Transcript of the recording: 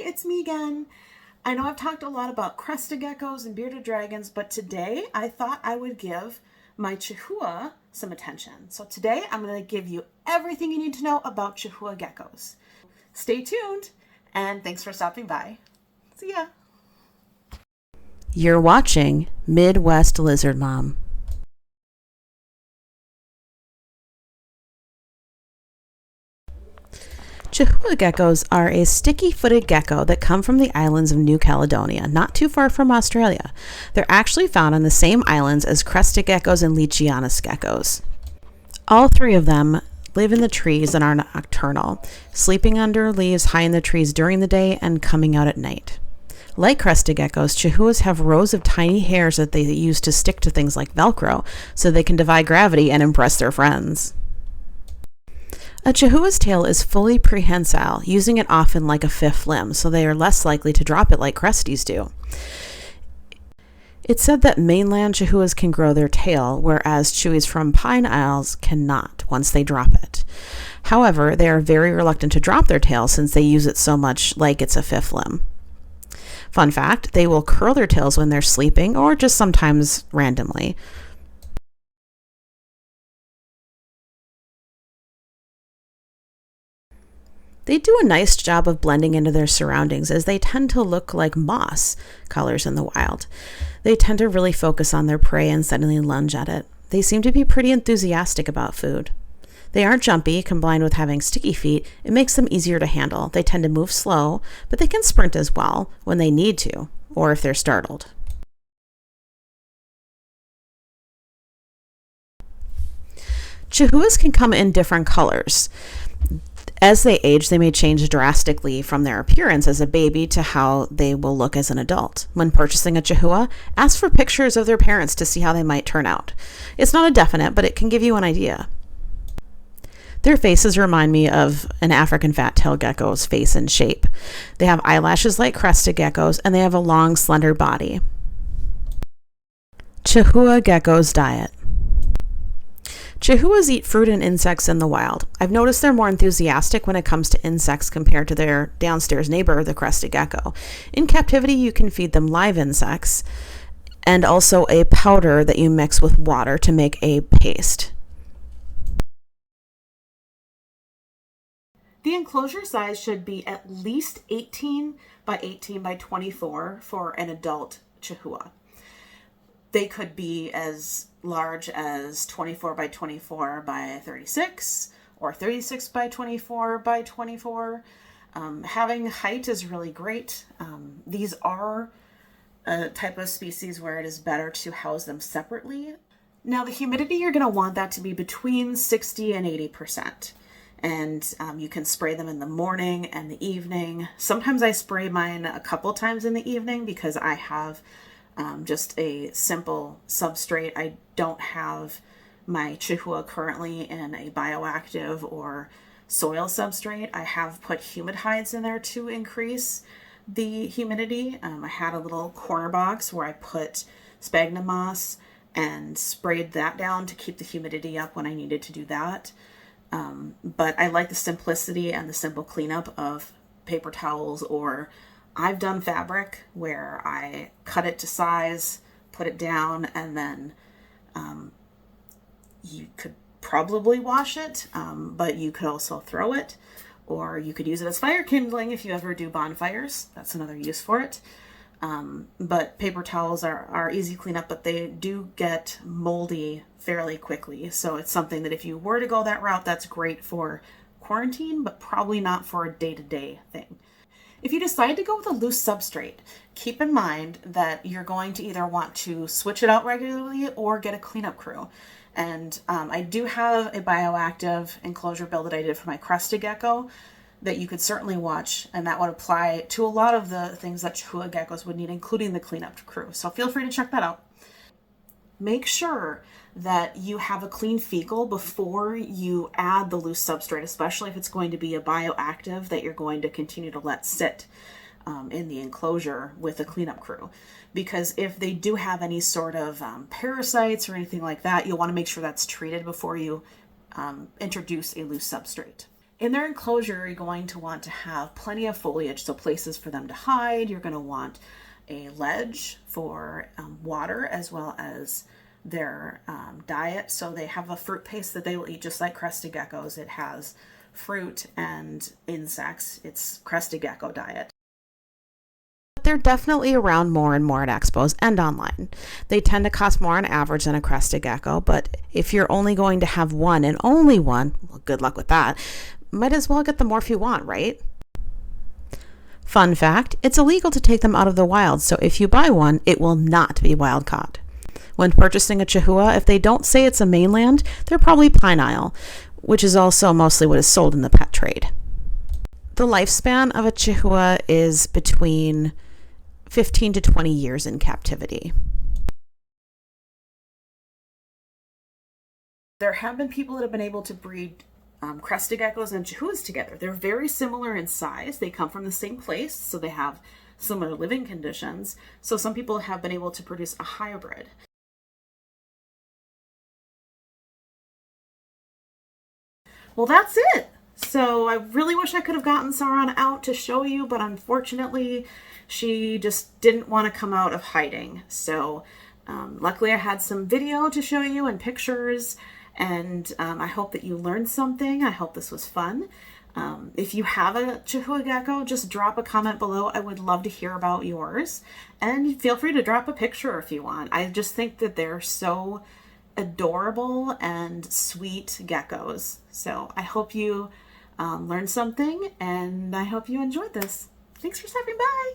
it's me again. I know I've talked a lot about crested geckos and bearded dragons, but today I thought I would give my Chahoua some attention. So today I'm going to give you everything you need to know about Chahoua geckos. Stay tuned, and thanks for stopping by. See ya. You're watching Midwest Lizard Mom. Chahoua geckos are a sticky-footed gecko that come from the islands of New Caledonia, not too far from Australia. They're actually found on the same islands as crested geckos and Leachianus geckos. All three of them live in the trees and are nocturnal, sleeping under leaves high in the trees during the day and coming out at night. Like crested geckos, Chahouas have rows of tiny hairs that they use to stick to things like Velcro, so they can defy gravity and impress their friends. A Chahoua's tail is fully prehensile, using it often like a fifth limb, so they are less likely to drop it like cresties do. It's said that mainland Chahouas can grow their tail, whereas Chewys from Pine Isles cannot once they drop it. However, they are very reluctant to drop their tail since they use it so much like it's a fifth limb. Fun fact, they will curl their tails when they're sleeping or just sometimes randomly. They do a nice job of blending into their surroundings as they tend to look like moss colors in the wild. They tend to really focus on their prey and suddenly lunge at it. They seem to be pretty enthusiastic about food. They aren't jumpy. Combined with having sticky feet, it makes them easier to handle. They tend to move slow, but they can sprint as well when they need to, or if they're startled. Chahouas can come in different colors. As they age, they may change drastically from their appearance as a baby to how they will look as an adult. When purchasing a Chahoua, ask for pictures of their parents to see how they might turn out. It's not a definite, but it can give you an idea. Their faces remind me of an African fat-tailed gecko's face and shape. They have eyelashes like crested geckos, and they have a long, slender body. Chahoua Geckos diet. Chahouas eat fruit and insects in the wild. I've noticed they're more enthusiastic when it comes to insects compared to their downstairs neighbor, the crested gecko. In captivity, you can feed them live insects and also a powder that you mix with water to make a paste. The enclosure size should be at least 18 by 18 by 24 for an adult Chahoua. They could be as large as 24 by 24 by 36 or 36 by 24 by 24. Having height is really great. These are a type of species where it is better to house them separately. Now, the humidity, you're going to want that to be between 60 and 80%. And you can spray them in the morning and the evening. Sometimes I spray mine a couple times in the evening because I have just a simple substrate. I don't have my Chahoua currently in a bioactive or soil substrate. I have put humid hides in there to increase the humidity. I had a little corner box where I put sphagnum moss and sprayed that down to keep the humidity up when I needed to do that. But I like the simplicity and the simple cleanup of paper towels, or I've done fabric where I cut it to size, put it down, and then you could probably wash it, but you could also throw it, or you could use it as fire kindling if you ever do bonfires. That's another use for it. But paper towels are easy cleanup, but they do get moldy fairly quickly. So it's something that if you were to go that route, that's great for quarantine, but probably not for a day-to-day thing. If you decide to go with a loose substrate, keep in mind that you're going to either want to switch it out regularly or get a cleanup crew. And I do have a bioactive enclosure build that I did for my crested gecko that you could certainly watch, and that would apply to a lot of the things that Chahoua geckos would need, including the cleanup crew. So feel free to check that out. Make sure that you have a clean fecal before you add the loose substrate, especially if it's going to be a bioactive that you're going to continue to let sit in the enclosure with a cleanup crew. Because if they do have any sort of parasites or anything like that, you'll want to make sure that's treated before you introduce a loose substrate. In their enclosure, you're going to want to have plenty of foliage, so places for them to hide. You're going to want a ledge for water as well as their diet. So they have a fruit paste that they will eat just like crested geckos. It has fruit and insects. It's crested gecko diet. They're definitely around more and more at expos and online. They tend to cost more on average than a crested gecko, but if you're only going to have one and only one, well, good luck with that. Might as well get the morph you want, right? Fun fact, it's illegal to take them out of the wild, so if you buy one, it will not be wild caught. When purchasing a Chahoua, if they don't say it's a mainland, they're probably Pine Isle, which is also mostly what is sold in the pet trade. The lifespan of a Chahoua is between 15 to 20 years in captivity. There have been people that have been able to breed crested geckos and Chahouas together. They're very similar in size. They come from the same place, so they have similar living conditions. So some people have been able to produce a hybrid. Well, that's it. So I really wish I could have gotten Sauron out to show you, but unfortunately she just didn't want to come out of hiding. So luckily I had some video to show you and pictures, and I hope that you learned something. I hope this was fun. If you have a Chahoua gecko, just drop a comment below. I would love to hear about yours, and feel free to drop a picture if you want. I just think that they're so adorable and sweet geckos. So I hope you learned something, and I hope you enjoyed this. Thanks for stopping by.